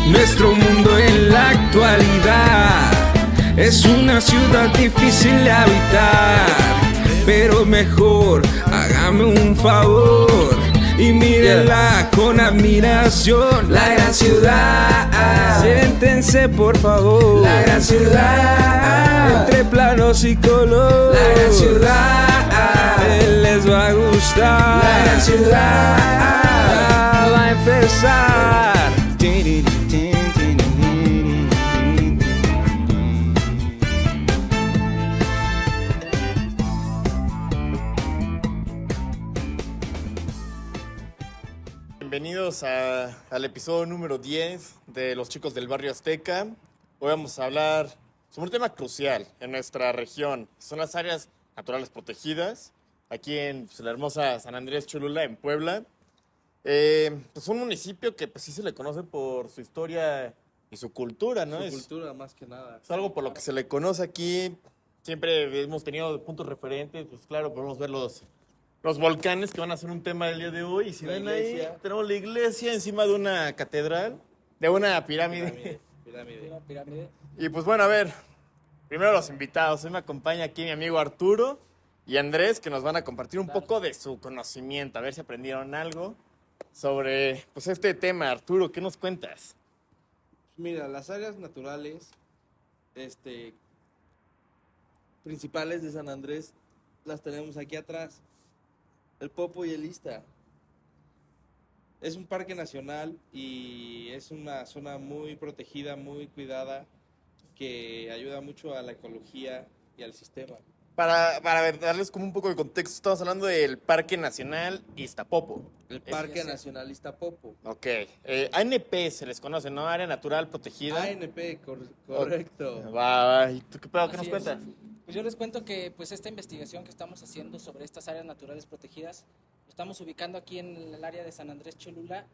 Nuestro mundo en la actualidad es una ciudad difícil de habitar, pero mejor hágame un favor y mírenla con admiración. La gran ciudad, siéntense por favor. La gran ciudad, entre planos y color. La gran ciudad, les va a gustar. La gran ciudad, va a empezar. Bienvenidos al episodio número 10 de Los Chicos del Barrio Azteca. Hoy vamos a hablar sobre un tema crucial en nuestra región. Son las áreas naturales protegidas, aquí en la hermosa San Andrés Cholula, en Puebla. Pues un municipio que pues, sí se le conoce por su historia y su cultura, ¿no? Su cultura, más que nada. Es algo por lo que se le conoce aquí. Siempre hemos tenido puntos referentes, pues claro, podemos ver los volcanes que van a ser un tema del día de hoy. Y si ven ahí, tenemos la iglesia encima de una catedral, de una pirámide. Pirámide. Y pues bueno, a ver, primero los invitados. Hoy me acompaña aquí mi amigo Arturo y Andrés, que nos van a compartir un poco de su conocimiento, a ver si aprendieron algo sobre pues, este tema. Arturo, ¿qué nos cuentas? Mira, las áreas naturales principales de San Andrés las tenemos aquí atrás. El Popo y el Ista. Es un parque nacional y es una zona muy protegida, muy cuidada, que ayuda mucho a la ecología y al sistema. Para darles como un poco de contexto, estamos hablando del Parque Nacional Iztapopo. El Parque Nacional Iztapopo. Ok. ANP se les conoce, ¿no? Área Natural Protegida. ANP, correcto. Va. ¿Y tú qué pedo? ¿Qué nos Así cuentas? Pues yo les cuento que pues esta investigación que estamos haciendo sobre estas áreas naturales protegidas, lo estamos ubicando aquí en el área de San Andrés Cholula,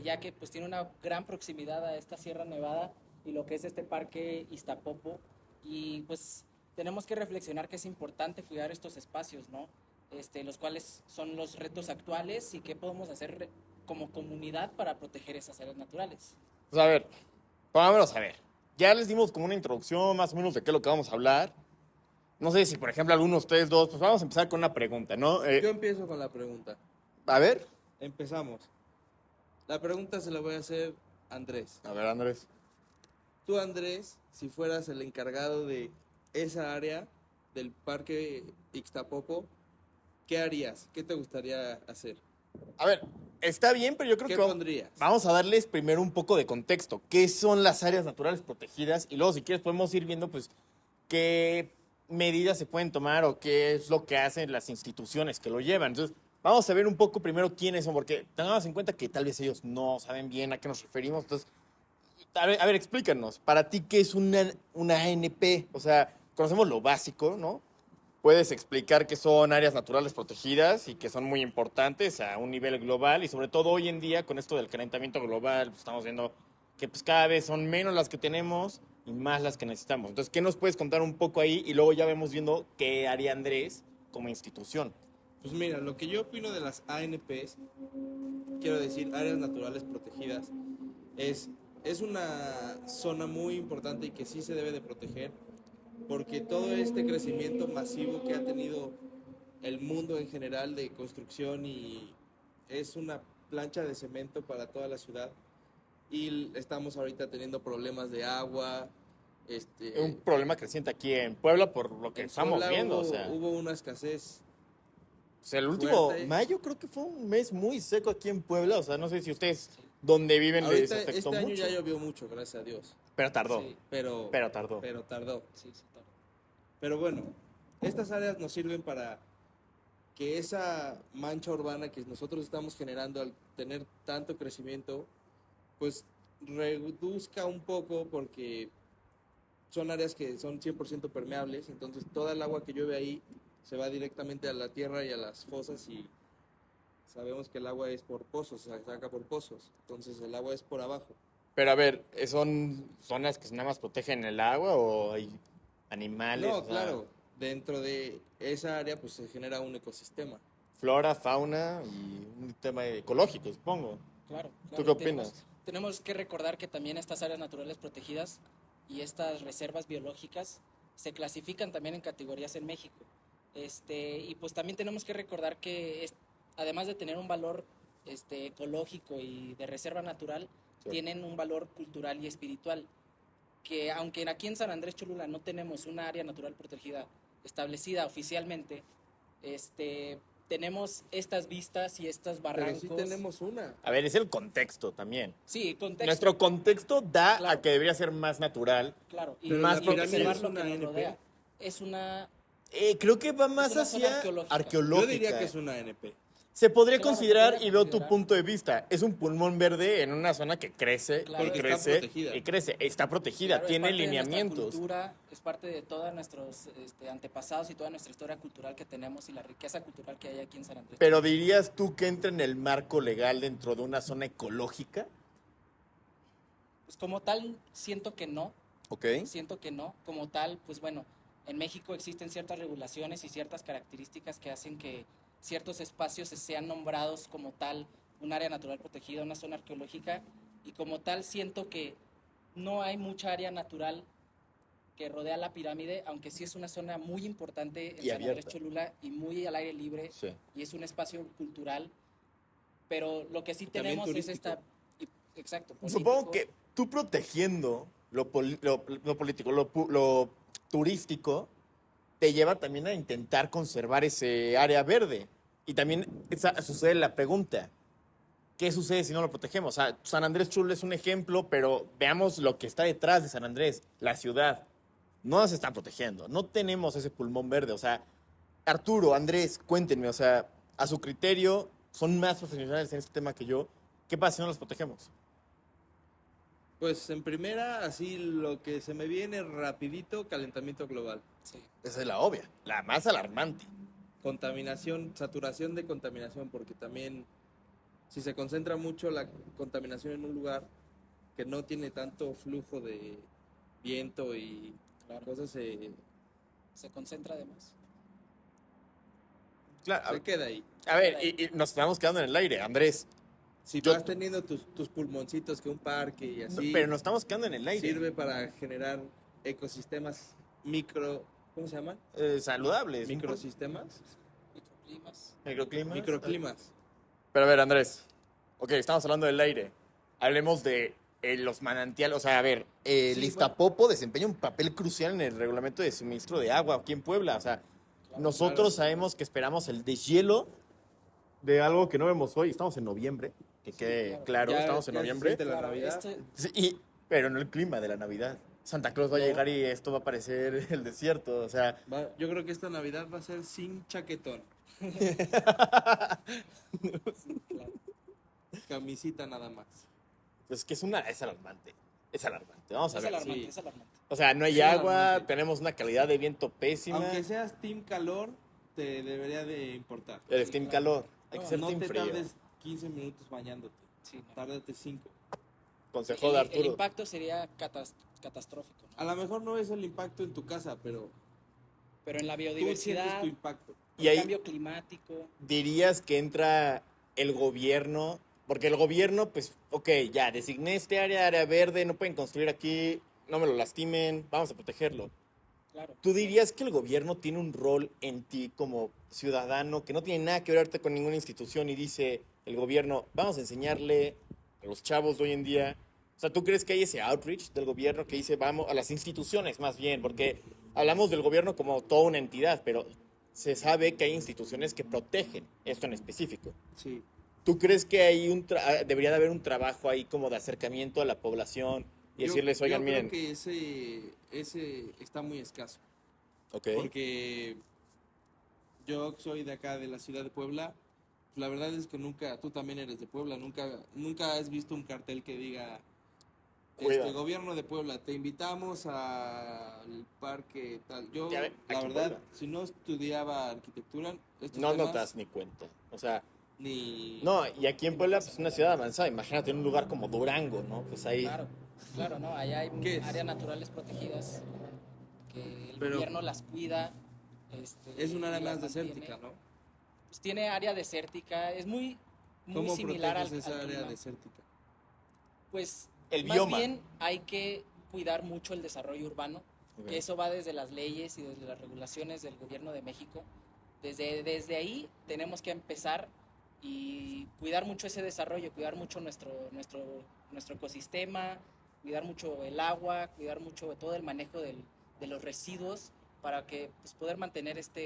ya que pues tiene una gran proximidad a esta Sierra Nevada y lo que es este parque Iztapopo, y pues tenemos que reflexionar que es importante cuidar estos espacios, ¿no? Los cuales son los retos actuales y qué podemos hacer como comunidad para proteger esas áreas naturales. Pues a ver, vámonos a ver. Ya les dimos como una introducción más o menos de qué es lo que vamos a hablar. No sé si, por ejemplo, alguno de ustedes dos, pues vamos a empezar con una pregunta, ¿no? Yo empiezo con la pregunta. A ver. Empezamos. La pregunta se la voy a hacer a Andrés. A ver, Andrés. Tú, Andrés, si fueras el encargado de esa área del parque Ixtapopo, ¿qué harías? ¿Qué te gustaría hacer? A ver, está bien, pero yo creo ¿Qué que pondrías? vamos a darles primero un poco de contexto. ¿Qué son las áreas naturales protegidas? Y luego, si quieres, podemos ir viendo, pues, qué medidas se pueden tomar o qué es lo que hacen las instituciones que lo llevan. Entonces, vamos a ver un poco primero quiénes son, porque tengamos en cuenta que tal vez ellos no saben bien a qué nos referimos. Entonces, a ver, explícanos, para ti, ¿qué es una ANP? O sea, conocemos lo básico, ¿no? Puedes explicar qué son áreas naturales protegidas y que son muy importantes a un nivel global y sobre todo hoy en día con esto del calentamiento global, pues, estamos viendo que pues, cada vez son menos las que tenemos y más las que necesitamos. Entonces, ¿qué nos puedes contar un poco ahí? Y luego ya vemos viendo qué haría Andrés como institución. Pues mira, lo que yo opino de las ANPs, quiero decir, áreas naturales protegidas, es una zona muy importante y que sí se debe de proteger, porque todo este crecimiento masivo que ha tenido el mundo en general de construcción y es una plancha de cemento para toda la ciudad y estamos ahorita teniendo problemas de agua. Un problema creciente aquí en Puebla por lo que estamos Puebla viendo. Hubo una escasez. O sea, el último fuerte. mayo creo que fue un mes muy seco aquí en Puebla. O sea, no sé si ustedes donde viven les Ahorita, afectó este año mucho. ya llovió mucho, gracias a Dios. Pero tardó. Sí. Pero tardó. Pero tardó. Sí, claro. Pero bueno, estas áreas nos sirven para que esa mancha urbana que nosotros estamos generando al tener tanto crecimiento, pues reduzca un poco, porque son áreas que son 100% permeables, entonces toda el agua que llueve ahí se va directamente a la tierra y a las fosas, y sabemos que el agua es por pozos, se saca por pozos, entonces el agua es por abajo. Pero a ver, ¿son zonas que nada más protegen el agua o hay animales? No, O sea, claro, dentro de esa área pues se genera un ecosistema. flora, fauna y un tema ecológico, supongo. Claro. ¿Tú qué opinas? tenemos que recordar que también estas áreas naturales protegidas y estas reservas biológicas se clasifican también en categorías en México. Y pues también tenemos que recordar que además de tener un valor ecológico y de reserva natural, Sí. tienen un valor cultural y espiritual, que aunque aquí en San Andrés Cholula no tenemos una área natural protegida establecida oficialmente, tenemos estas vistas y estos barrancos. Pero sí tenemos una. A ver, es el contexto también. Sí, contexto. Nuestro contexto da Claro. a que debería ser más natural. Claro, y Pero más la pirámide observar es lo que una nos ANP. rodea. Es una... Creo que va más una zona hacia arqueológica. arqueológica. Yo diría que es una ANP. Se podría Claro, considerar, se podría y veo tu considerar. punto de vista, es un pulmón verde en una zona que crece Claro. y Porque está crece protegida. y crece. Está protegida, Claro, es tiene parte de nuestra lineamientos. cultura, es parte de todos nuestros antepasados y toda nuestra historia cultural que tenemos y la riqueza cultural que hay aquí en San Andrés. Pero dirías tú que entra en el marco legal dentro de una zona ecológica. Pues como tal, siento que no. Ok. Siento que no. Como tal, pues bueno, en México existen ciertas regulaciones y ciertas características que hacen que ciertos espacios sean nombrados como tal un área natural protegida, una zona arqueológica, y como tal siento que no hay mucha área natural que rodea la pirámide, aunque sí es una zona muy importante en Y San Andrés abierta. Cholula y muy al aire libre, Sí. y es un espacio cultural, pero lo que sí También tenemos es turístico. exacto, Supongo político. que tú protegiendo lo político, lo turístico, te lleva también a intentar conservar ese área verde. Y también sucede la pregunta, ¿qué sucede si no lo protegemos? O sea, San Andrés Cholula es un ejemplo, pero veamos lo que está detrás de San Andrés, la ciudad. No se está protegiendo, no tenemos ese pulmón verde. O sea, Arturo, Andrés, cuéntenme, o sea, a su criterio, son más profesionales en este tema que yo. ¿Qué pasa si no los protegemos? Pues en primera, así lo que se me viene rapidito, calentamiento global. Sí. Esa es la obvia, la más alarmante. Contaminación, saturación de contaminación, porque también si se concentra mucho la contaminación en un lugar que no tiene tanto flujo de viento y Claro. cosas, se concentra además. Claro, queda ahí. a ver, y nos estamos quedando en el aire, Andrés. Si Yo- vas teniendo tus pulmoncitos que un parque y No, así, pero nos estamos quedando en el aire. sirve para generar ecosistemas micro, ¿cómo se llaman? Saludables. Microsistemas, Microclimas. Microclimas. microclimas. Pero a ver, Andrés. Ok, estamos hablando del aire. Hablemos de los manantiales. O sea, a ver, el Sí, Iztapopo desempeña un papel crucial en el reglamento de suministro de agua aquí en Puebla. O sea, nosotros sabemos que esperamos el deshielo de algo que no vemos hoy. Estamos en noviembre, que quede claro, Ya- estamos en ya se noviembre. siente la Navidad. Sí, pero no el clima de la Navidad. Santa Claus va a No. llegar y esto va a parecer el desierto. O sea, Yo creo que esta Navidad va a ser sin chaquetón. Camisita nada más. pues que es alarmante. Es alarmante. Vamos a Es ver. alarmante, sí. es alarmante. O sea, no hay Es agua, alarmante. tenemos una calidad de viento pésima. Aunque seas team calor, te debería de importar. El Sí, team claro. calor. Hay que No, ser no team te frío. tardes 15 minutos bañándote. Sí, no. Tárdate 5. Consejo El de Arturo. impacto sería catastrófico, ¿no? A lo mejor no es el impacto en tu casa, pero Pero en la tú sientes biodiversidad, tu impacto. Y el ahí cambio climático, dirías que entra el gobierno, porque el gobierno, pues, ok, ya, designé este área verde, no pueden construir aquí, no me lo lastimen, vamos a protegerlo. claro. ¿Tú dirías que el gobierno tiene un rol en ti como ciudadano que no tiene nada que ver ahorita con ninguna institución y dice el gobierno, vamos a enseñarle a los chavos de hoy en día? O sea, ¿tú crees que hay ese outreach del gobierno que dice vamos a las instituciones más bien? Porque hablamos del gobierno como toda una entidad, pero se sabe que hay instituciones que protegen esto en específico. Sí. ¿Tú crees que hay debería de haber un trabajo ahí como de acercamiento a la población y decirles, oigan, yo miren, creo que ese está muy escaso. ok, Porque yo soy de acá, de la ciudad de Puebla. La verdad es que nunca, tú también eres de Puebla, nunca has visto un cartel que diga, Cuida. gobierno de Puebla, te invitamos al parque tal. Yo, Ya ve, la aquí en verdad, Puebla. si no estudiaba arquitectura, estos no temas, notas ni cuenta. O sea, ni... no, y aquí en Puebla, pues una ciudad avanzada, imagínate en un lugar como Durango, ¿no? Pues ahí, Claro, claro, ¿no? Allá hay ¿Qué es? áreas naturales protegidas que el Pero- gobierno las cuida. Es un área y las más mantiene. desértica, ¿no? Pues tiene área desértica, es muy ¿Cómo similar proteges al esa área clima. desértica? Pues El más bioma. bien hay que cuidar mucho el desarrollo urbano, Ok. que eso va desde las leyes y desde las regulaciones del gobierno de México. Desde ahí tenemos que empezar y cuidar mucho ese desarrollo, cuidar mucho nuestro ecosistema, cuidar mucho el agua, cuidar mucho todo el manejo de los residuos para que pues, poder mantener esta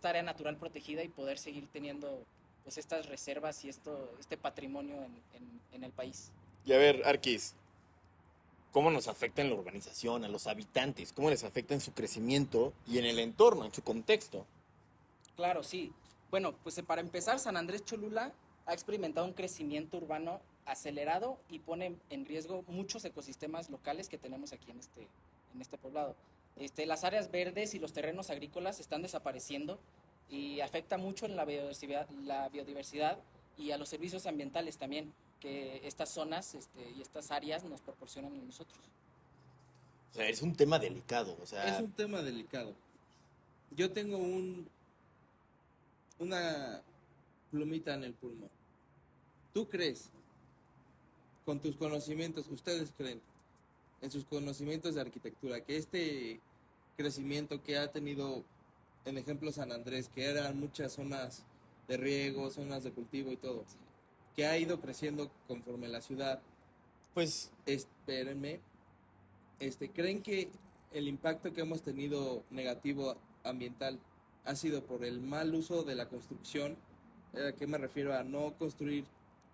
área natural protegida y poder seguir teniendo pues, estas reservas y este patrimonio en el país. Y a ver, Arquis, ¿cómo nos afecta en la urbanización, a los habitantes? ¿Cómo les afecta en su crecimiento y en el entorno, en su contexto? Claro, sí. Bueno, pues para empezar, San Andrés Cholula ha experimentado un crecimiento urbano acelerado y pone en riesgo muchos ecosistemas locales que tenemos aquí en este poblado. Las áreas verdes y los terrenos agrícolas están desapareciendo y afecta mucho en la biodiversidad y a los servicios ambientales también que estas zonas y estas áreas nos proporcionan a nosotros. O sea, es un tema delicado. O sea, Es un tema delicado. Yo tengo una plumita en el pulmón. ¿Tú crees, con tus conocimientos, ustedes creen, en sus conocimientos de arquitectura, que este crecimiento que ha tenido, en ejemplo San Andrés, que eran muchas zonas de riego, zonas de cultivo y todo, que ha ido creciendo conforme la ciudad, pues, espérenme, ¿creen que el impacto que hemos tenido negativo ambiental ha sido por el mal uso de la construcción? ¿A qué me refiero? A no construir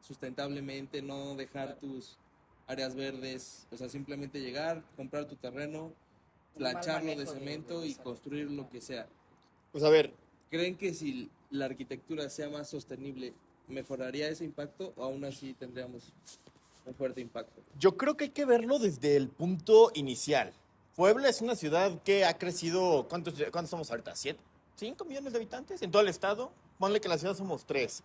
sustentablemente, no dejar tus áreas verdes, o sea, simplemente llegar, comprar tu terreno, Un mal plancharlo de manejo cemento y esa- construir lo que sea. pues a ver, ¿Creen que si la arquitectura sea más sostenible, mejoraría ese impacto o aún así tendríamos un fuerte impacto? yo creo que hay que verlo desde el punto inicial. Puebla es una ciudad que ha crecido, ¿cuántos somos ahorita? ¿7? ¿5 millones de habitantes en todo el estado? Ponle que en la ciudad somos 3.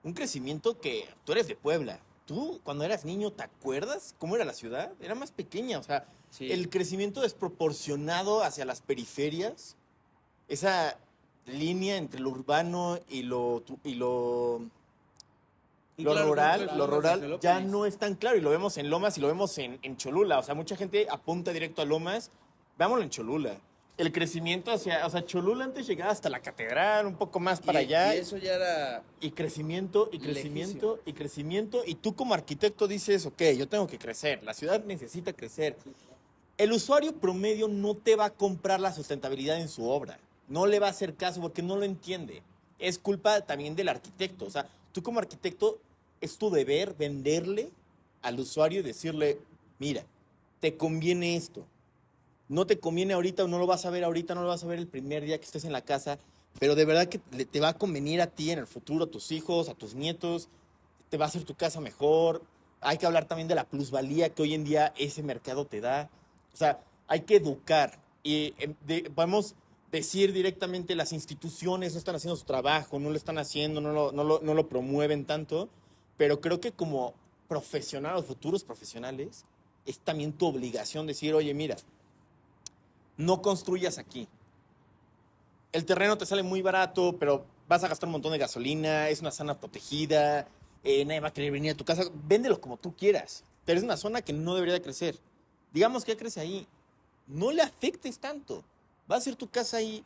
Un crecimiento que tú eres de Puebla. Tú, cuando eras niño, ¿te acuerdas cómo era la ciudad? Era más pequeña, o sea, Sí. el crecimiento desproporcionado hacia las periferias, esa línea entre lo urbano y lo Claro, rural, claro, lo Lomas de rural ya Angelópolis. no es tan claro y lo vemos en Lomas y lo vemos en Cholula. O sea, mucha gente apunta directo a Lomas. Veámoslo en Cholula. El crecimiento hacia, o sea, Cholula antes llegaba hasta la catedral, un poco más para allá. Y eso ya era... Y crecimiento, y crecimiento, y crecimiento. Y tú como arquitecto dices, ok, yo tengo que crecer. La ciudad necesita crecer. El usuario promedio no te va a comprar la sustentabilidad en su obra. No le va a hacer caso porque no lo entiende. Es culpa también del arquitecto. O sea, tú como arquitecto es tu deber venderle al usuario y decirle, mira, te conviene esto. No te conviene ahorita o no lo vas a ver ahorita, no lo vas a ver el primer día que estés en la casa, pero de verdad que te va a convenir a ti en el futuro, a tus hijos, a tus nietos, te va a hacer tu casa mejor. Hay que hablar también de la plusvalía que hoy en día ese mercado te da. O sea, hay que educar y podemos decir directamente las instituciones no están haciendo su trabajo, no lo están haciendo, no lo promueven tanto, pero creo que como profesional o futuros profesionales es también tu obligación decir, oye, mira, no construyas aquí. El terreno te sale muy barato, pero vas a gastar un montón de gasolina, es una zona protegida, nadie va a querer venir a tu casa. Véndelo como tú quieras, pero es una zona que no debería de crecer. Digamos que ya crece ahí. No le afectes tanto. Va a ser tu casa ahí.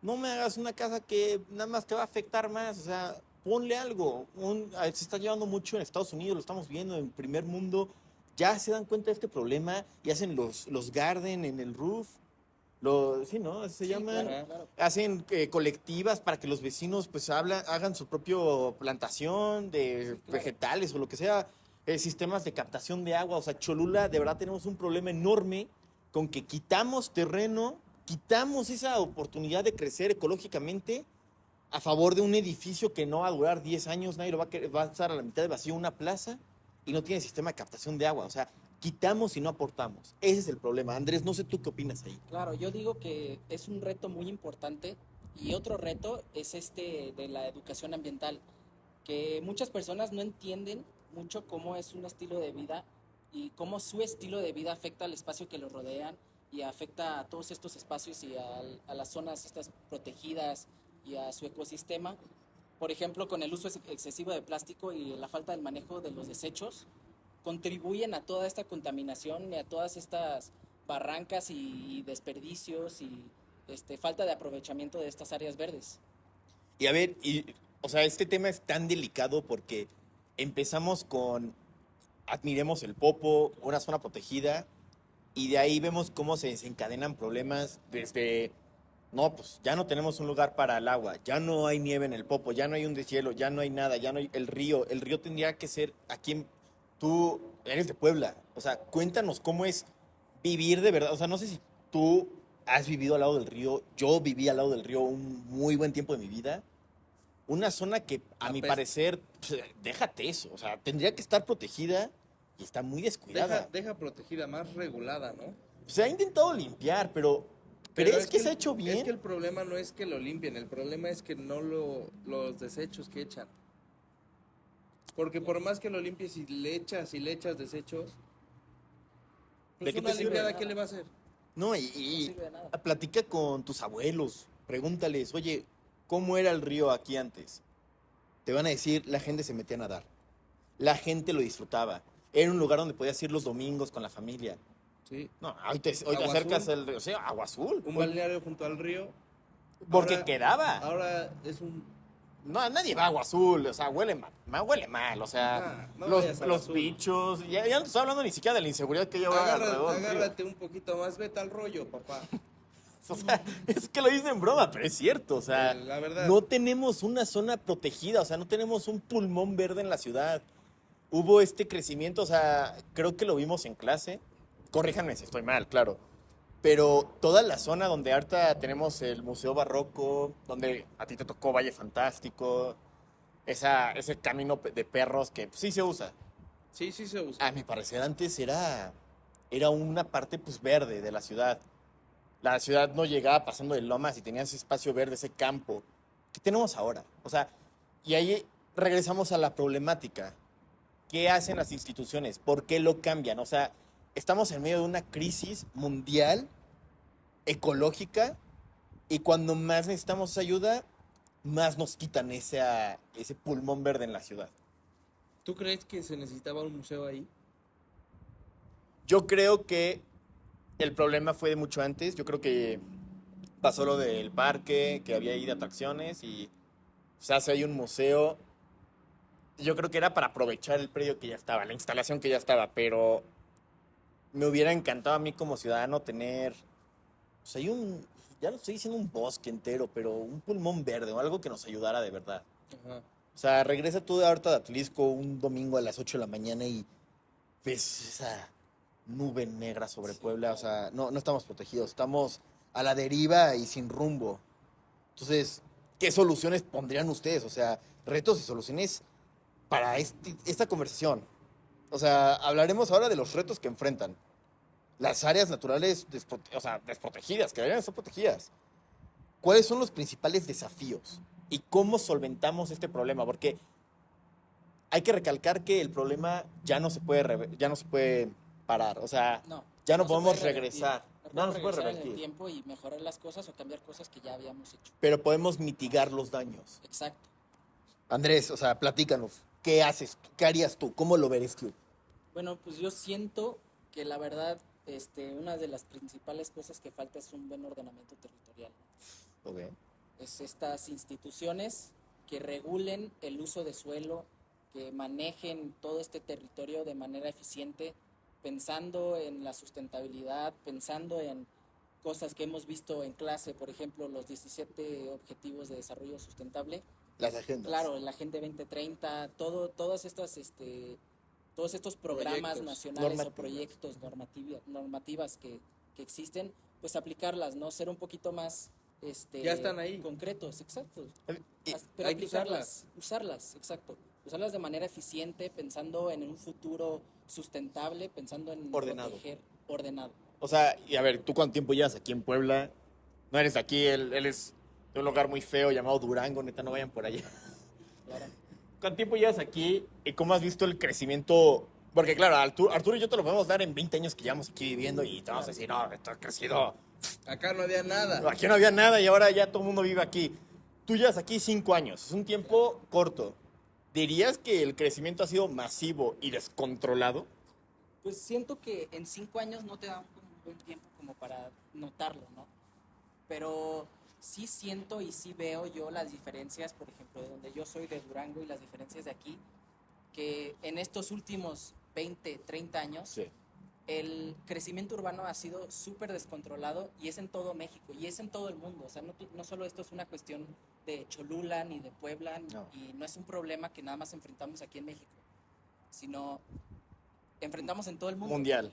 No me hagas una casa que nada más te va a afectar más. O sea, ponle algo. Se está llevando mucho en Estados Unidos, lo estamos viendo en primer mundo. Ya se dan cuenta de este problema y hacen los garden en el roof. Sí, ¿no? Se Sí, llaman. claro. Hacen colectivas para que los vecinos pues hagan su propio plantación de Sí, claro. vegetales o lo que sea, sistemas de captación de agua. O sea, Cholula, de verdad tenemos un problema enorme con que quitamos terreno, quitamos esa oportunidad de crecer ecológicamente a favor de un edificio que no va a durar 10 años, nadie lo va a querer, va a estar a la mitad de vacío una plaza y no tiene sistema de captación de agua. O sea, quitamos y no aportamos. Ese es el problema. Andrés, no sé tú qué opinas ahí. Claro, yo digo que es un reto muy importante y otro reto es de la educación ambiental, que muchas personas no entienden mucho cómo es un estilo de vida y cómo su estilo de vida afecta al espacio que lo rodean y afecta a todos estos espacios y a las zonas estas protegidas y a su ecosistema. Por ejemplo, con el uso excesivo de plástico y la falta del manejo de los desechos, contribuyen a toda esta contaminación y a todas estas barrancas y desperdicios y falta de aprovechamiento de estas áreas verdes. Y a ver, o sea, este tema es tan delicado porque empezamos con admiremos el Popo, una zona protegida, y de ahí vemos cómo se desencadenan problemas desde, no, pues ya no tenemos un lugar para el agua, ya no hay nieve en el Popo, ya no hay un deshielo, ya no hay nada, ya no hay el río tendría que ser aquí, tú eres de Puebla, o sea, cuéntanos cómo es vivir de verdad, o sea, no sé si tú has vivido al lado del río, yo viví al lado del río un muy buen tiempo de mi vida, una zona que a mi parecer, pues, déjate eso, o sea, tendría que estar protegida y está muy descuidada. Deja protegida, más regulada, ¿no? Se ha intentado limpiar, pero ¿crees que se ha hecho bien? Es que el problema no es que lo limpien, el problema es que no los desechos que echan. Porque por más que lo limpies y le echas desechos, ¿De pues qué una te sirve? limpiada, ¿qué le va a hacer? No, No sirve de nada. platica con tus abuelos, pregúntales, oye, ¿cómo era el río aquí antes? Te van a decir, la gente se metía a nadar, la gente lo disfrutaba, era un lugar donde podías ir los domingos con la familia. Sí. No, hoy te Agua acercas azul. al río, o sea, agua azul. Un balneario junto al río. Porque Ahora- quedaba. Ahora es un... No, nadie va a agua azul, o sea, huele mal, o sea, Ah, no vayas a los azul. bichos, ya no estoy hablando ni siquiera de la inseguridad que lleva alrededor del río. Agárrate un poquito más, vete al rollo, papá. O sea, es que lo dicen en broma, pero es cierto, o sea, La verdad. no tenemos una zona protegida, o sea, no tenemos un pulmón verde en la ciudad. Hubo este crecimiento, o sea, creo que lo vimos en clase, corríjanme si estoy mal, claro, pero toda la zona donde ahorita tenemos el Museo Barroco, donde a ti te tocó Valle Fantástico, ese camino de perros que pues, sí se usa. Sí, sí se usa. A mi parecer antes era una parte pues verde de la ciudad. La ciudad no llegaba pasando de lomas y tenía ese espacio verde, ese campo. ¿Qué tenemos ahora? O sea, y ahí regresamos a la problemática. ¿Qué hacen las instituciones? ¿Por qué lo cambian? O sea, estamos en medio de una crisis mundial, ecológica, y cuando más necesitamos ayuda, más nos quitan ese pulmón verde en la ciudad. ¿Tú crees que se necesitaba un museo ahí? Yo creo que el problema fue de mucho antes. Yo creo que pasó lo del parque, que había ahí de atracciones y se hace ahí un museo. Yo creo que era para aprovechar el predio que ya estaba, la instalación que ya estaba, pero me hubiera encantado a mí como ciudadano tener, pues hay ya lo estoy diciendo un bosque entero, pero un pulmón verde o algo que nos ayudara de verdad. Ajá. O sea, regresa tú de ahorita de Atlisco un domingo a las 8 de la mañana y ves esa nube negra sobre Puebla. O sea, no estamos protegidos, estamos a la deriva y sin rumbo. Entonces, ¿qué soluciones pondrían ustedes? O sea, retos y soluciones para esta conversación. O sea, hablaremos ahora de los retos que enfrentan las áreas naturales desprotegidas, que deberían estar protegidas. ¿Cuáles son los principales desafíos? ¿Y cómo solventamos este problema? Porque hay que recalcar que el problema ya no se puede parar. O sea, ya no se podemos puede revertir. regresar. No se puede regresar en el revertir. tiempo y mejorar las cosas o cambiar cosas que ya habíamos hecho. Pero podemos mitigar los daños. Exacto. Andrés, o sea, platícanos. ¿Qué haces tú? ¿Qué harías tú? ¿Cómo lo verías tú? Bueno, pues yo siento que la verdad, una de las principales cosas que falta es un buen ordenamiento territorial. Ok. Es estas instituciones que regulen el uso de suelo, que manejen todo este territorio de manera eficiente, pensando en la sustentabilidad, pensando en cosas que hemos visto en clase, por ejemplo, los 17 Objetivos de Desarrollo Sustentable. Las agendas. Claro, la Agenda 2030, todos estos programas Proyectos, nacionales o proyectos normativas que existen, pues aplicarlas, ¿no? Ser un poquito más Ya están ahí. concretos, exacto. Y- Pero hay que usarlas, exacto. Usarlas de manera eficiente, pensando en un futuro sustentable, pensando en Ordenado. proteger, ordenado. O sea, y a ver, ¿tú cuánto tiempo llevas aquí en Puebla? No eres de aquí, él es de un lugar muy feo llamado Durango, neta, no vayan por allá. Claro. ¿Cuánto tiempo llevas aquí y cómo has visto el crecimiento? Porque claro, Arturo y yo te lo podemos dar en 20 años que llevamos aquí viviendo y te vamos a decir, no, esto ha crecido. Acá no había nada. Aquí no había nada y ahora ya todo el mundo vive aquí. Tú llevas aquí 5 años, es un tiempo corto. ¿Dirías que el crecimiento ha sido masivo y descontrolado? Pues siento que en 5 años no te da un buen tiempo como para notarlo, ¿no? Pero sí siento y sí veo yo las diferencias, por ejemplo, de donde yo soy, de Durango, y las diferencias de aquí, que en estos últimos 20, 30 años, Sí. el crecimiento urbano ha sido súper descontrolado y es en todo México y es en todo el mundo. O sea, no solo esto es una cuestión de Cholula ni de Puebla, No. y no es un problema que nada más enfrentamos aquí en México, sino enfrentamos en todo el mundo. Mundial.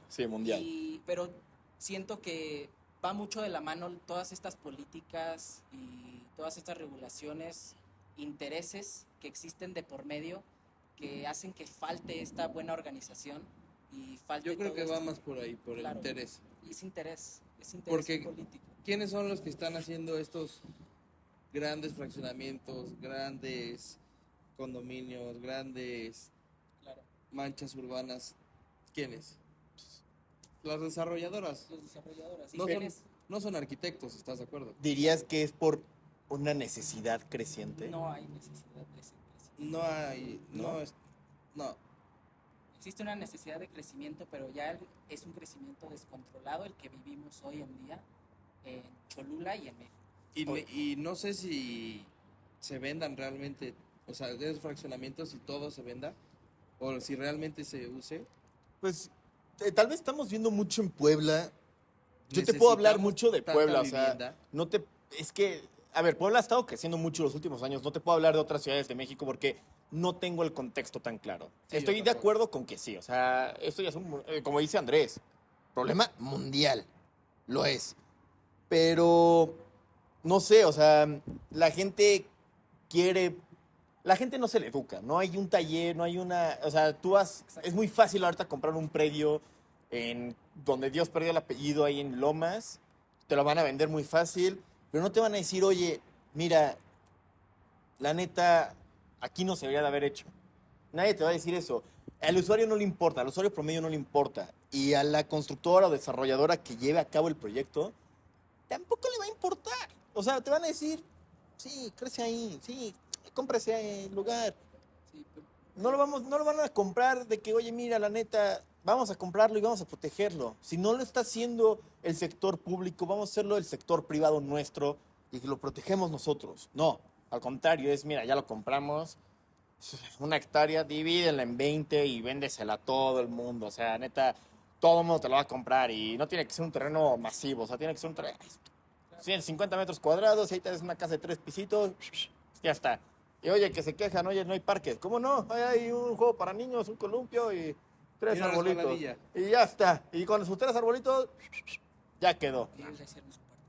Sí, mundial. Pero siento que va mucho de la mano todas estas políticas y todas estas regulaciones, intereses que existen de por medio, que hacen que falte esta buena organización y falte Yo creo todo que va esto. más por ahí, por Claro. el interés. Y es interés Porque- político. ¿Quiénes son los que están haciendo estos grandes fraccionamientos, grandes condominios, grandes Claro. manchas urbanas? ¿Quiénes? Las desarrolladoras. Los desarrolladores. No son arquitectos, ¿estás de acuerdo? ¿Dirías que es por una necesidad creciente? No hay necesidad de ese crecimiento. No. Existe una necesidad de crecimiento, pero ya es un crecimiento descontrolado el que vivimos hoy en día en Cholula y en México. Y no sé si se vendan realmente, o sea, de esos fraccionamientos, si todo se venda, o si realmente se use. Pues tal vez estamos viendo mucho en Puebla. Yo te puedo hablar Necesitamos mucho de tanta Puebla, o sea, vivienda. es que, a ver, Puebla ha estado creciendo mucho los últimos años. No te puedo hablar de otras ciudades de México porque no tengo el contexto tan claro. Sí, Estoy yo de tampoco. acuerdo con que sí, o sea, esto ya es como dice Andrés, problema mundial, lo es. Pero, no sé, o sea, la gente no se le educa, no hay un taller, no hay una, o sea, es muy fácil ahorita comprar un predio en donde Dios perdió el apellido ahí en Lomas, te lo van a vender muy fácil, pero no te van a decir, oye, mira, la neta, aquí no se debería de haber hecho. Nadie te va a decir eso. Al usuario no le importa, al usuario promedio no le importa. Y a la constructora o desarrolladora que lleve a cabo el proyecto, tampoco le va a importar. O sea, te van a decir, sí, crece ahí, sí, cómprese el lugar. Sí, pero No lo van a comprar de que, oye, mira, la neta, vamos a comprarlo y vamos a protegerlo. Si no lo está haciendo el sector público, vamos a hacerlo el sector privado nuestro y que lo protegemos nosotros. No, al contrario, mira, ya lo compramos, 1 hectárea, divídenla en 20 y véndesela a todo el mundo. O sea, neta, todo el mundo te lo va a comprar y no tiene que ser un terreno masivo, o sea, tiene que ser un terreno, 150 metros cuadrados y ahí te das una casa de 3 pisitos, ya está. Y oye, que se quejan, oye, no hay parques. ¿Cómo no? Hay un juego para niños, un columpio y 3 Y una arbolitos. resbaladilla. Y ya está. Y con sus 3 arbolitos, ya quedó. ellos ya hicieron su parte.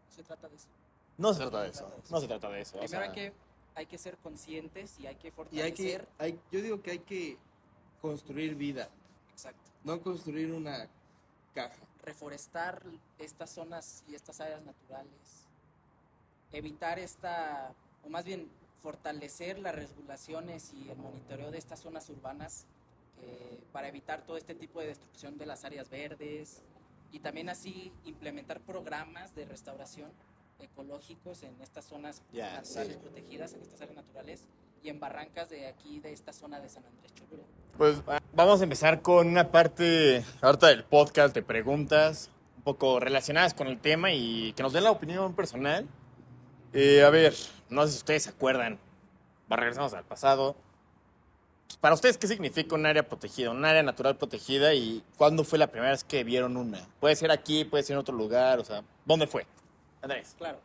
No se trata de eso. No se trata de eso. No se trata de eso. O Primero sea, hay que ser conscientes y hay que Y fortalecer. yo digo que hay que construir vida, Exacto. no construir una caja. Reforestar estas zonas y estas áreas naturales. Evitar o más bien fortalecer las regulaciones y el monitoreo de estas zonas urbanas para evitar todo este tipo de destrucción de las áreas verdes y también así implementar programas de restauración ecológicos en estas zonas Ya, naturales sí. protegidas, en estas áreas naturales y en barrancas de aquí, de esta zona de San Andrés Cholula. pues vamos a empezar con una parte ahorita del podcast de preguntas un poco relacionadas con el tema y que nos den la opinión personal. A ver, no sé si ustedes se acuerdan, regresamos al pasado. Pues, para ustedes, ¿qué significa un área protegida, un área natural protegida y cuándo fue la primera vez que vieron una? Puede ser aquí, puede ser en otro lugar, o sea, ¿dónde fue? Andrés. Claro.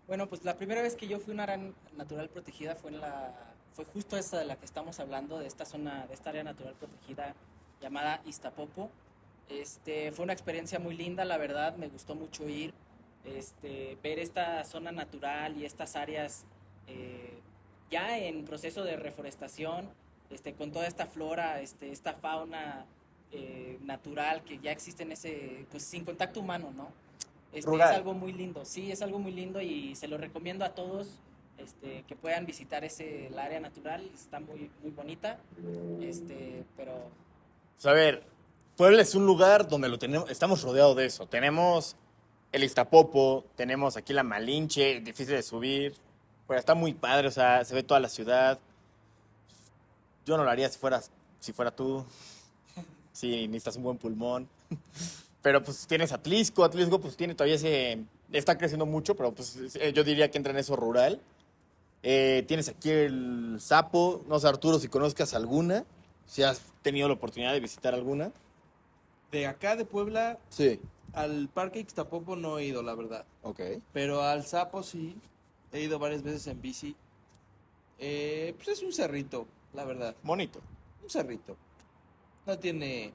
Bueno, pues la primera vez que yo fui a una área natural protegida fue justo esa de la que estamos hablando, de esta zona, de esta área natural protegida llamada Iztapopo. Fue una experiencia muy linda, la verdad, me gustó mucho ir, ver esta zona natural y estas áreas ya en proceso de reforestación, con toda esta flora, esta fauna natural que ya existe pues sin contacto humano, ¿no? Es Rural. algo muy lindo, sí, es algo muy lindo y se lo recomiendo a todos que puedan visitar el área natural, está muy, muy bonita, pero Pues a ver, Puebla es un lugar donde estamos rodeados de eso. Tenemos el Iztapopo, tenemos aquí la Malinche, difícil de subir, pero está muy padre, o sea, se ve toda la ciudad. Yo no lo haría si fuera tú. Sí, necesitas un buen pulmón. Pero pues tienes Atlisco. Atlisco pues tiene todavía está creciendo mucho, pero pues yo diría que entra en eso rural. Tienes aquí el Sapo. No sé, Arturo, si conozcas alguna. Si has tenido la oportunidad de visitar alguna. De acá de Puebla, Sí. al Parque Ixtapopo no he ido, la verdad. Ok. Pero al Sapo sí, he ido varias veces en bici. Pues es un cerrito, la verdad. Bonito. Un cerrito. No tiene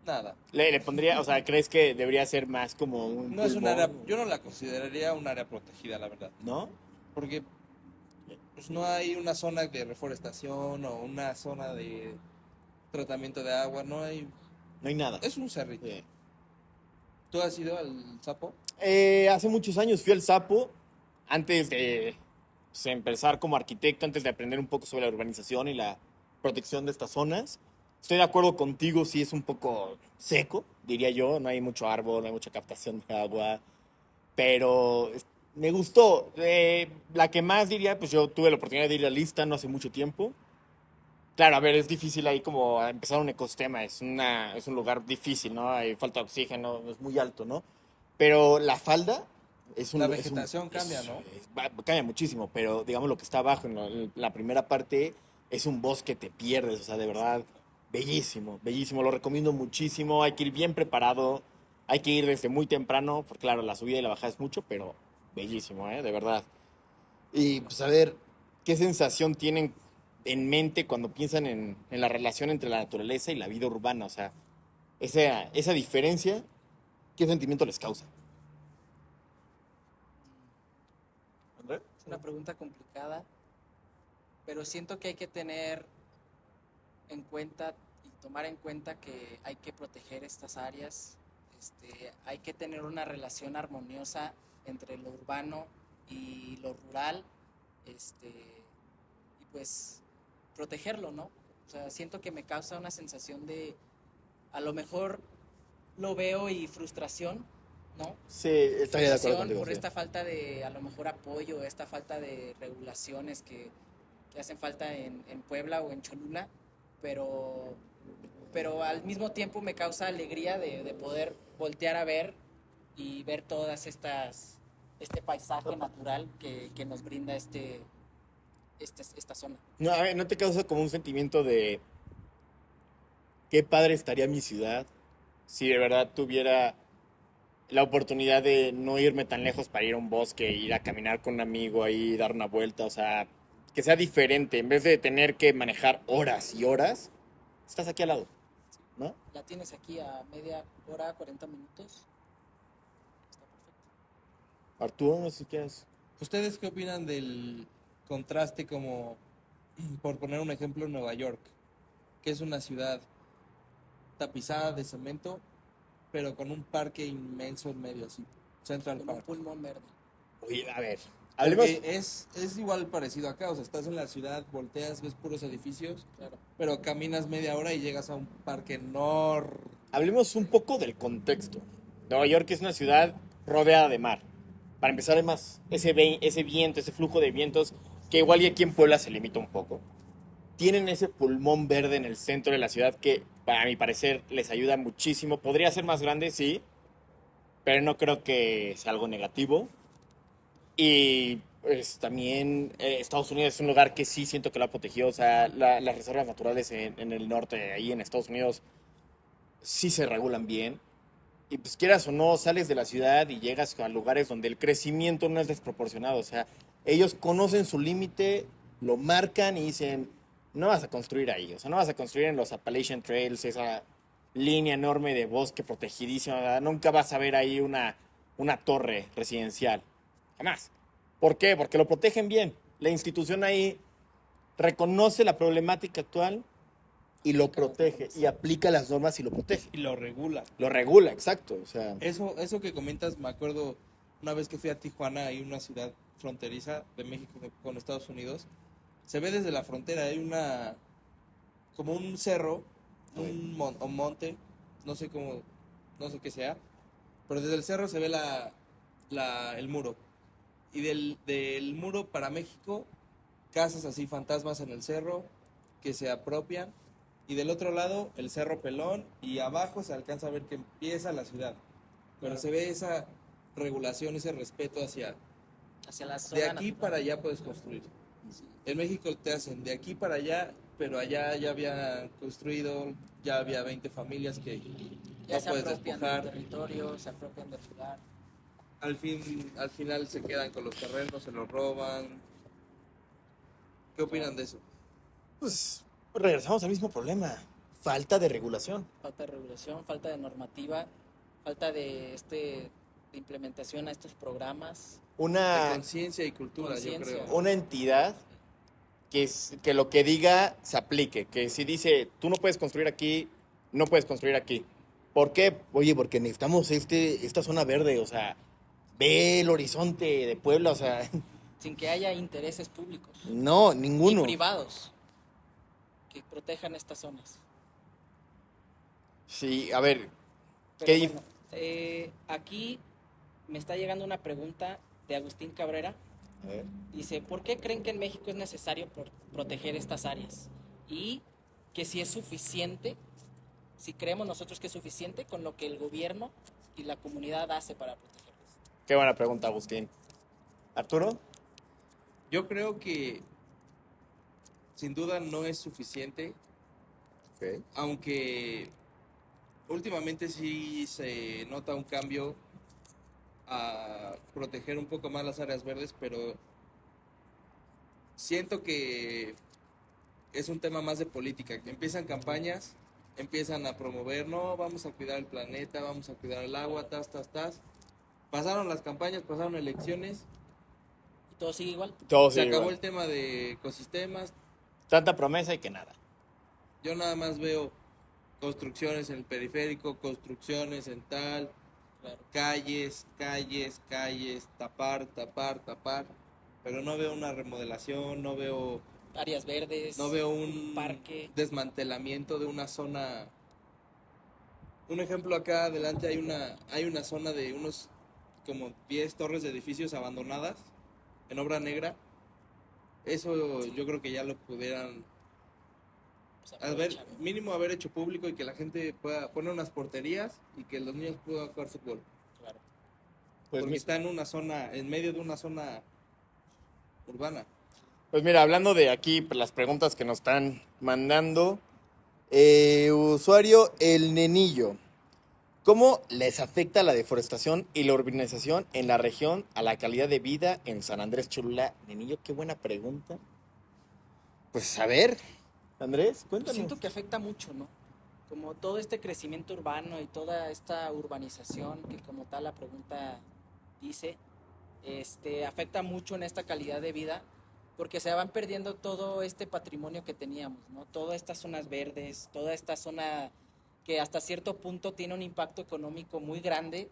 nada. Le pondría, o sea, ¿crees que debería ser más como un No es un pulmón? área, yo no la consideraría un área protegida, la verdad. ¿No? Porque pues, no hay una zona de reforestación o una zona de tratamiento de agua, no hay. No hay nada. Es un cerrito. Sí. ¿Tú has ido al Sapo? Hace muchos años fui al Sapo, antes de pues, empezar como arquitecto, antes de aprender un poco sobre la urbanización y la protección de estas zonas. Estoy de acuerdo contigo, sí es un poco seco, diría yo, no hay mucho árbol, no hay mucha captación de agua, pero me gustó. La que más diría, pues yo tuve la oportunidad de ir a Lista no hace mucho tiempo. Claro, a ver, es difícil ahí como empezar un ecosistema, es un lugar difícil, ¿no? Hay falta de oxígeno, es muy alto, ¿no? Pero la falda es un... La es un- vegetación cambia, ¿no? cambia muchísimo, pero digamos lo que está abajo, en la primera parte, es un bosque, te pierdes, o sea, de verdad, bellísimo, bellísimo, lo recomiendo muchísimo, hay que ir bien preparado, hay que ir desde muy temprano, porque claro, la subida y la bajada es mucho, pero bellísimo, ¿eh? De verdad. Y pues a ver, ¿qué sensación tienen en mente cuando piensan en la relación entre la naturaleza y la vida urbana? O sea, esa diferencia, ¿qué sentimiento les causa? ¿André? Es una pregunta complicada, pero siento que hay que tener en cuenta y tomar en cuenta que hay que proteger estas áreas. Hay que tener una relación armoniosa entre lo urbano y lo rural, y pues protegerlo, ¿no? O sea, siento que me causa una sensación de, a lo mejor lo veo y frustración, ¿no? Sí, estaría de acuerdo Frustración contigo. por Sí. esta falta de, a lo mejor, apoyo, esta falta de regulaciones que hacen falta en Puebla o en Cholula, pero, pero al mismo tiempo me causa alegría de poder voltear a ver y ver todas este paisaje natural que nos brinda esta zona. No, a ver, ¿no te causa como un sentimiento de qué padre estaría mi ciudad si de verdad tuviera la oportunidad de no irme tan lejos para ir a un bosque, ir a caminar con un amigo ahí, dar una vuelta, o sea, que sea diferente, en vez de tener que manejar horas y horas, estás aquí al lado, ¿no? La tienes aquí a media hora, 40 minutos. Está perfecto. Arturo, no sé si quieres. ¿Ustedes qué opinan del contraste como, por poner un ejemplo, Nueva York, que es una ciudad tapizada de cemento, pero con un parque inmenso en medio, así, Central Con un Park? pulmón verde. Oye, a ver, hablemos. Porque es igual parecido acá, o sea, estás en la ciudad, volteas, ves puros edificios, Claro. pero caminas media hora y llegas a un parque enorme. Hablemos un poco del contexto. Nueva York es una ciudad rodeada de mar. Para empezar, además, ese viento, ese flujo de vientos, que igual y aquí en Puebla se limita un poco. Tienen ese pulmón verde en el centro de la ciudad que, para mi parecer, les ayuda muchísimo. Podría ser más grande, sí, pero no creo que sea algo negativo. Y pues también Estados Unidos es un lugar que sí siento que lo ha protegido. O sea, las reservas naturales en el norte, ahí en Estados Unidos, sí se regulan bien. Y pues quieras o no, sales de la ciudad y llegas a lugares donde el crecimiento no es desproporcionado. O sea, ellos conocen su límite, lo marcan y dicen, no vas a construir ahí. O sea, no vas a construir en los Appalachian Trails, esa línea enorme de bosque protegidísima. ¿Verdad? Nunca vas a ver ahí una torre residencial. Jamás. ¿Por qué? Porque lo protegen bien. La institución ahí reconoce la problemática actual y lo protege. Y aplica las normas y lo protege. Y lo regula. Lo regula, exacto. O sea, Eso que comentas, me acuerdo una vez que fui a Tijuana, hay una ciudad fronteriza de México con Estados Unidos. Se ve desde la frontera, hay como un cerro, o monte, no sé qué sea, pero desde el cerro se ve el muro. Y del muro para México casas así fantasmas en el cerro que se apropian, y del otro lado el Cerro Pelón, y abajo se alcanza a ver que empieza la ciudad, pero se ve esa regulación, ese respeto hacia la zona de aquí natural. para allá puedes construir. En México te hacen de aquí para allá, pero allá ya había construido, ya había 20 familias que Ya no se puedes apropian del despojar. territorio, se apropian del lugar. Al final se quedan con los terrenos, se los roban. ¿Qué opinan de eso? Pues regresamos al mismo problema. Falta de regulación. Falta de regulación, falta de normativa, falta de implementación a estos programas. De Una, conciencia y cultura, yo Conciencia. creo. una entidad que lo que diga se aplique. Que si dice, tú no puedes construir aquí, no puedes construir aquí. ¿Por qué? Oye, porque necesitamos esta zona verde, o sea, ve el horizonte de Puebla, o sea, Sin que haya intereses públicos no, y ninguno. privados que protejan estas zonas. Sí, a ver, Pero ¿qué dif- bueno, aquí me está llegando una pregunta de Agustín Cabrera. A ver. Dice, ¿por qué creen que en México es necesario proteger estas áreas? Y que si es suficiente, si creemos nosotros que es suficiente con lo que el gobierno y la comunidad hace para protegerlas. Qué buena pregunta, Agustín. ¿Arturo? Yo creo que sin duda no es suficiente, Ok. aunque últimamente sí se nota un cambio a proteger un poco más las áreas verdes, pero siento que es un tema más de política, que empiezan campañas, empiezan a promover, no, vamos a cuidar el planeta, vamos a cuidar el agua, tas. Pasaron las campañas, pasaron elecciones, ¿Y todo sigue igual? Todo se sí, acabó igual. el tema de ecosistemas. Tanta promesa y que nada. Yo nada más veo construcciones en el periférico, construcciones en tal, Claro. calles, tapar, pero no veo una remodelación, no veo Áreas verdes, un parque. desmantelamiento de una zona. Un ejemplo, acá adelante hay una zona de unos como 10 torres de edificios abandonadas en obra negra. Eso yo creo que ya lo pudieran pues, aprovechar. mínimo haber hecho público, y que la gente pueda poner unas porterías y que los niños puedan jugar fútbol. Claro. Pues, Porque está en una zona, en medio de una zona urbana. pues mira, hablando de aquí, pues, las preguntas que nos están mandando. Usuario El Nenillo. ¿Cómo les afecta la deforestación y la urbanización en la región a la calidad de vida en San Andrés Cholula? Nenillo, qué buena pregunta. Pues a ver, Andrés, Pues cuéntanos. siento que afecta mucho, ¿no? Como todo este crecimiento urbano y toda esta urbanización que como tal la pregunta dice, afecta mucho en esta calidad de vida porque se van perdiendo todo este patrimonio que teníamos, ¿no? Todas estas zonas verdes, toda esta zona que hasta cierto punto tiene un impacto económico muy grande,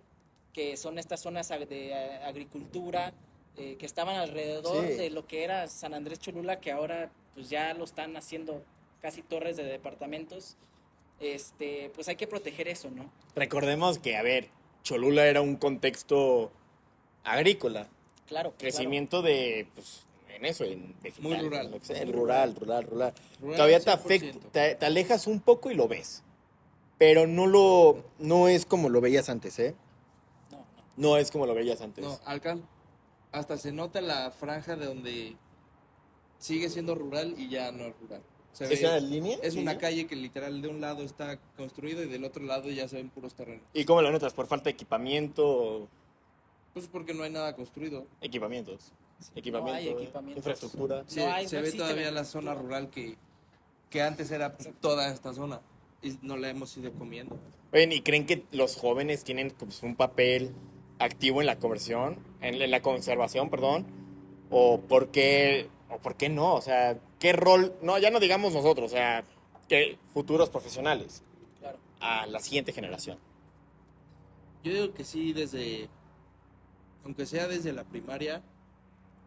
que son estas zonas de agricultura, que estaban alrededor Sí. de lo que era San Andrés Cholula, que ahora pues ya lo están haciendo casi torres de departamentos. Pues hay que proteger eso, ¿no? Recordemos que, a ver, Cholula era un contexto agrícola. Claro. Crecimiento de, pues, en eso, en vegetal, Muy rural. en lo que sea, Muy rural. Rural, Todavía te 100%. afecta, te alejas un poco y lo ves. Pero no es como lo veías antes, ¿eh? No. No es como lo veías antes. No, hasta se nota la franja de donde sigue siendo rural y ya no es rural. Se ¿Es ve- una línea? es una ¿Línea? calle que literal de un lado está construido y del otro lado ya se ven puros terrenos. ¿Y cómo lo notas? ¿Por falta de equipamiento? Pues porque no hay nada construido. Equipamientos. No hay equipamientos. Infraestructura. Se, No hay, se no ve existe todavía la la zona infraestructura. rural que antes era toda esta zona y no la hemos ido comiendo. Oye, ¿y creen que los jóvenes tienen pues, un papel activo en la conversión, en la conservación, perdón? ¿O por qué no? O sea, ¿qué rol? No, ya no digamos nosotros, o sea, que futuros profesionales Claro. a la siguiente generación. Yo digo que sí, aunque sea desde la primaria,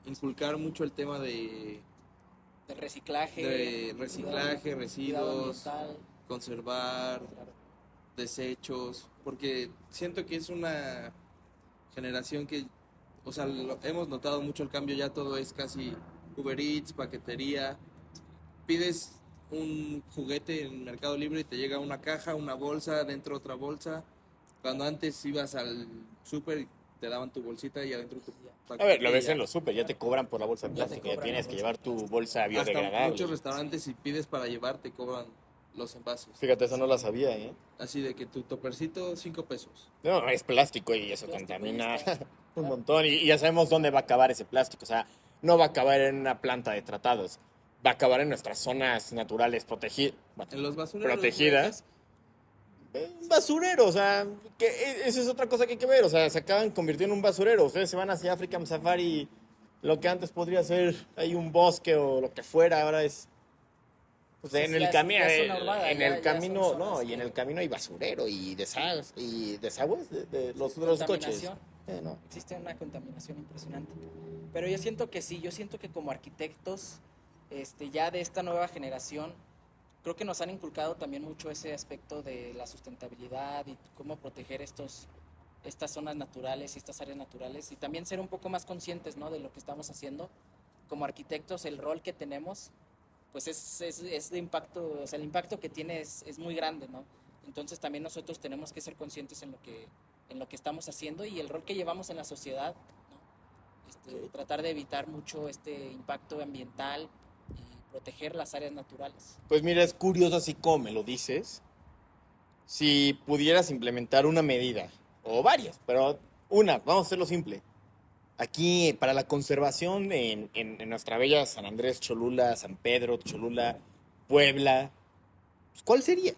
inculcar mucho el tema de De reciclaje. reciclaje, cuidado residuos, ambiental, conservar, claro. desechos, porque siento que es una generación que, o sea, hemos notado mucho el cambio, ya todo es casi Uber Eats, paquetería. Pides un juguete en Mercado Libre y te llega una caja, una bolsa, dentro otra bolsa. Cuando antes ibas al súper y te daban tu bolsita y adentro tu A ver, lo ves paquete. en los súper, ya te cobran por la bolsa de Ya te plástico, ya cobran tienes la que bolsa llevar de tu plástico. bolsa Hasta biodegradable. muchos restaurantes, si pides para llevar, te cobran los envases. Fíjate, eso no la sabía, ¿eh? Así de que tu topercito, 5 pesos. No, es plástico y eso Plástico y contamina está. un montón. Y ya sabemos dónde va a acabar ese plástico. O sea, no va a acabar en una planta de tratados. Va a acabar en nuestras zonas naturales En los basureros. protegidas. Un basurero, o sea, eso es otra cosa que hay que ver. O sea, se acaban convirtiendo en un basurero. Ustedes se van hacia African Safari. Lo que antes podría ser ahí un bosque o lo que fuera, ahora es. Pues Sí, en ya el es- camino, ya es zona urbana, en ya- el ya son camino, zonas no, y que- en el camino hay basurero y desagües de los coches. Contaminación. No. Existe una contaminación impresionante. Pero yo siento que sí, yo siento que como arquitectos, ya de esta nueva generación, creo que nos han inculcado también mucho ese aspecto de la sustentabilidad y cómo proteger estas zonas naturales y estas áreas naturales y también ser un poco más conscientes, ¿no?, de lo que estamos haciendo. Como arquitectos, el rol que tenemos, pues es de impacto, o sea, el impacto que tiene es muy grande, ¿no? Entonces también nosotros tenemos que ser conscientes en lo que estamos haciendo y el rol que llevamos en la sociedad, ¿no? Tratar de evitar mucho este impacto ambiental y proteger las áreas naturales. Pues mira, es curioso así como me lo dices. Si pudieras implementar una medida, o varias, pero una, vamos a hacerlo simple. Aquí, para la conservación en nuestra bella San Andrés, Cholula, San Pedro, Cholula, Puebla, pues, ¿cuál sería?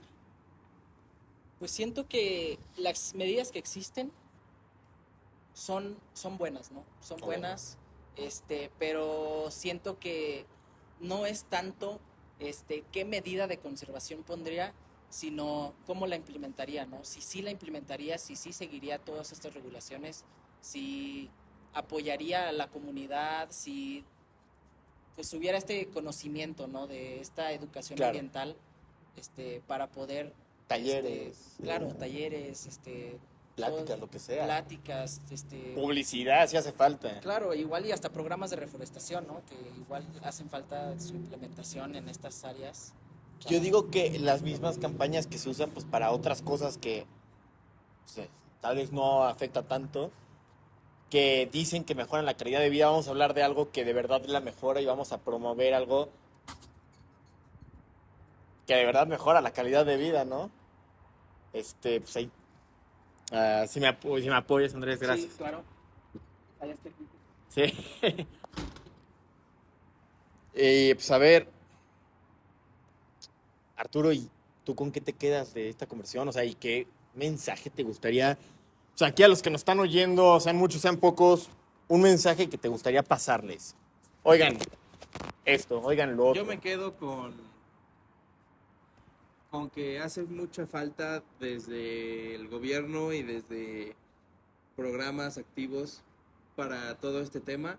Pues siento que las medidas que existen son buenas, ¿no? Son buenas, pero siento que no es tanto qué medida de conservación pondría, sino cómo la implementaría, ¿no? Si sí la implementaría, si sí seguiría todas estas regulaciones, si apoyaría a la comunidad, si pues hubiera este conocimiento, ¿no?, de esta educación Claro. ambiental, para poder Talleres, claro, talleres, pláticas, todo- lo que sea. pláticas, Publicidad, si hace falta. claro, igual y hasta programas de reforestación, ¿no? Que igual hacen falta su implementación en estas áreas. Yo digo que las mismas campañas que se usan pues para otras cosas que tal vez no afecta tanto, que dicen que mejoran la calidad de vida, vamos a hablar de algo que de verdad la mejora y vamos a promover algo que de verdad mejora la calidad de vida, ¿no? Pues ahí. Si me apoyas, Andrés, gracias. Sí, claro. Fallas técnicas. Sí. Pues a ver, Arturo, ¿y tú con qué te quedas de esta conversión? O sea, ¿y qué mensaje te gustaría? O sea, aquí a los que nos están oyendo, sean muchos, sean pocos, un mensaje que te gustaría pasarles. Oigan esto, oigan lo otro. Yo me quedo con que hace mucha falta desde el gobierno y desde programas activos para todo este tema,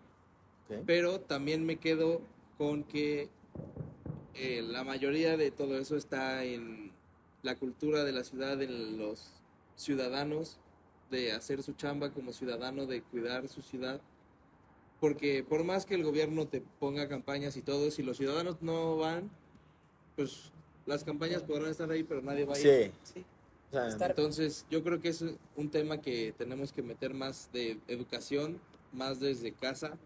Ok. pero también me quedo con que la mayoría de todo eso está en la cultura de la ciudad, en los ciudadanos, de hacer su chamba como ciudadano, de cuidar su ciudad, porque por más que el gobierno te ponga campañas y todo, si los ciudadanos no van, pues las campañas podrán estar ahí, pero nadie va a ir. Sí. Sí. O sea, Estar- Entonces, yo creo que es un tema que tenemos que meter más de educación, más desde casa,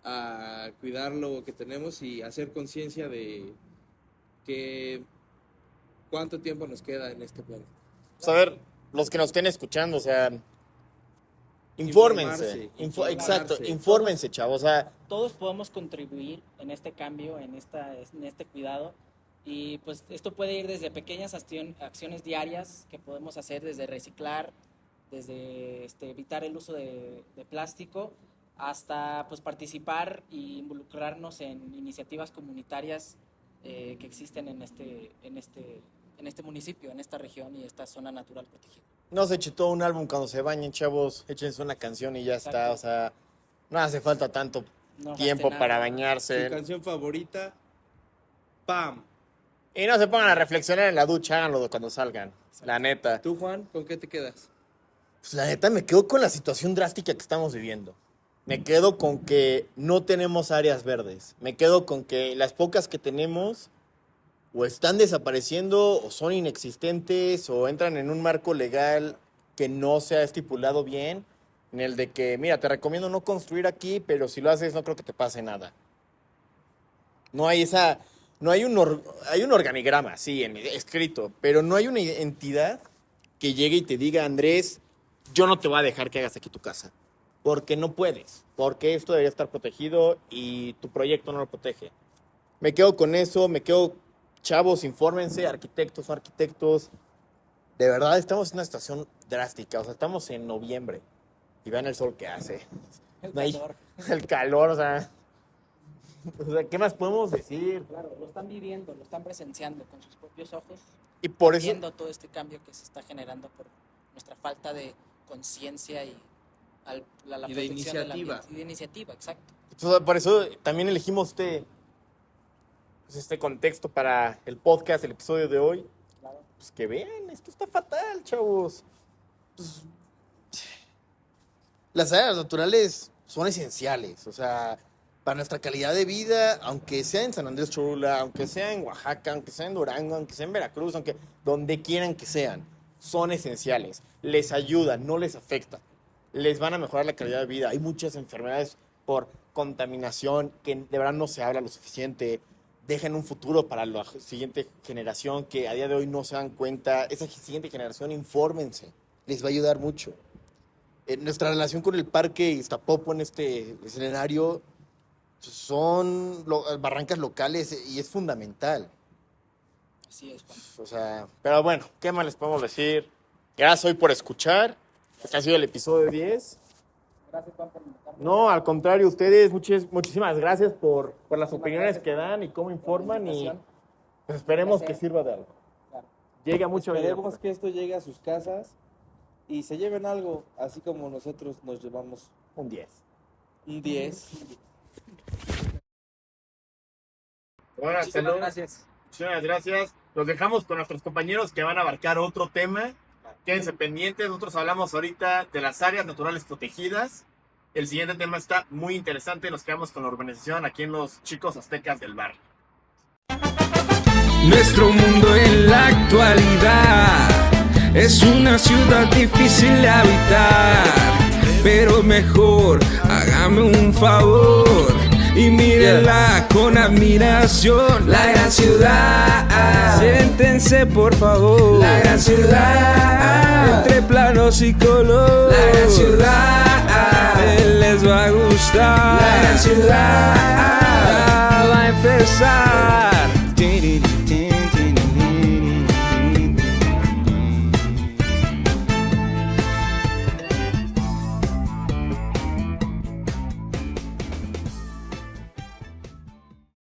a cuidar lo que tenemos y hacer conciencia de que cuánto tiempo nos queda en este planeta. pues a ver, los que nos estén escuchando, o sea, infórmense. Informarse. Exacto, infórmense, chavos. O sea, Todos podemos contribuir en este cambio, en este cuidado. Y pues esto puede ir desde pequeñas acciones diarias que podemos hacer, desde reciclar, desde evitar el uso de plástico, hasta pues participar e involucrarnos en iniciativas comunitarias que existen en este municipio, en esta región y esta zona natural protegida. no se eche todo un álbum cuando se bañen, chavos. Échense una canción y ya está. Exacto. O sea, no hace falta tanto No tiempo gaste nada. para Su bañarse. canción favorita, ¡pam! Y no se pongan a reflexionar en la ducha, háganlo cuando salgan. La neta. ¿Tú, Juan, con qué te quedas? Pues la neta me quedo con la situación drástica que estamos viviendo. Me quedo con que no tenemos áreas verdes. Me quedo con que las pocas que tenemos o están desapareciendo o son inexistentes o entran en un marco legal que no se ha estipulado bien, en el de que, mira, te recomiendo no construir aquí, pero si lo haces no creo que te pase nada. No hay esa... No hay hay un organigrama, sí, escrito, pero no hay una entidad que llegue y te diga, Andrés, yo no te voy a dejar que hagas aquí tu casa. Porque no puedes, porque esto debería estar protegido y tu proyecto no lo protege. Me quedo con eso, chavos, infórmense, arquitectos o arquitectos. De verdad, estamos en una situación drástica, o sea, estamos en noviembre y vean el sol que hace. El No hay- calor. El calor, o sea, ¿qué más podemos decir? Claro, lo están viviendo, lo están presenciando con sus propios ojos, Y por eso, viendo todo este cambio que se está generando por nuestra falta de conciencia y la Y de protección del iniciativa. ambiente. Y de iniciativa, exacto. por eso también elegimos este contexto para el podcast, el episodio de hoy. Claro. Pues que vean, esto está fatal, chavos. Pues, las áreas naturales son esenciales, o sea, para nuestra calidad de vida, aunque sea en San Andrés Cholula, aunque sea en Oaxaca, aunque sea en Durango, aunque sea en Veracruz, aunque donde quieran que sean, son esenciales. Les ayudan, no les afectan. Les van a mejorar la calidad de vida. Hay muchas enfermedades por contaminación que de verdad no se habla lo suficiente. Dejen un futuro para la siguiente generación que a día de hoy no se dan cuenta. Esa siguiente generación, infórmense. Les va a ayudar mucho. Nuestra relación con el parque Iztapopo en este escenario son barrancas locales y es fundamental. Así es, Juan. O sea, pero bueno, ¿qué más les podemos decir? Gracias hoy por escuchar. Este ha sido el episodio 10. Gracias, Juan, por invitarme. No, al contrario, ustedes, muchísimas gracias por las opiniones que dan y cómo informan y pues esperemos que sirva de algo. Claro. Llegue a mucha vida. Esperemos que esto llegue a sus casas y se lleven algo, así como nosotros nos llevamos Un 10. un 10. Bueno, Muchísimas gracias. Muchísimas gracias. Los dejamos con nuestros compañeros que van a abarcar otro tema. Quédense pendientes. Nosotros hablamos ahorita de las áreas naturales protegidas. El siguiente tema está muy interesante. Nos quedamos con la urbanización aquí en los Chicos Aztecas del Barrio. Nuestro mundo en la actualidad es una ciudad difícil de habitar, pero mejor hágame un favor y mírenla con admiración. La gran ciudad, siéntense por favor. La gran ciudad, entre planos y color. La gran ciudad, les va a gustar. La gran ciudad, va a empezar.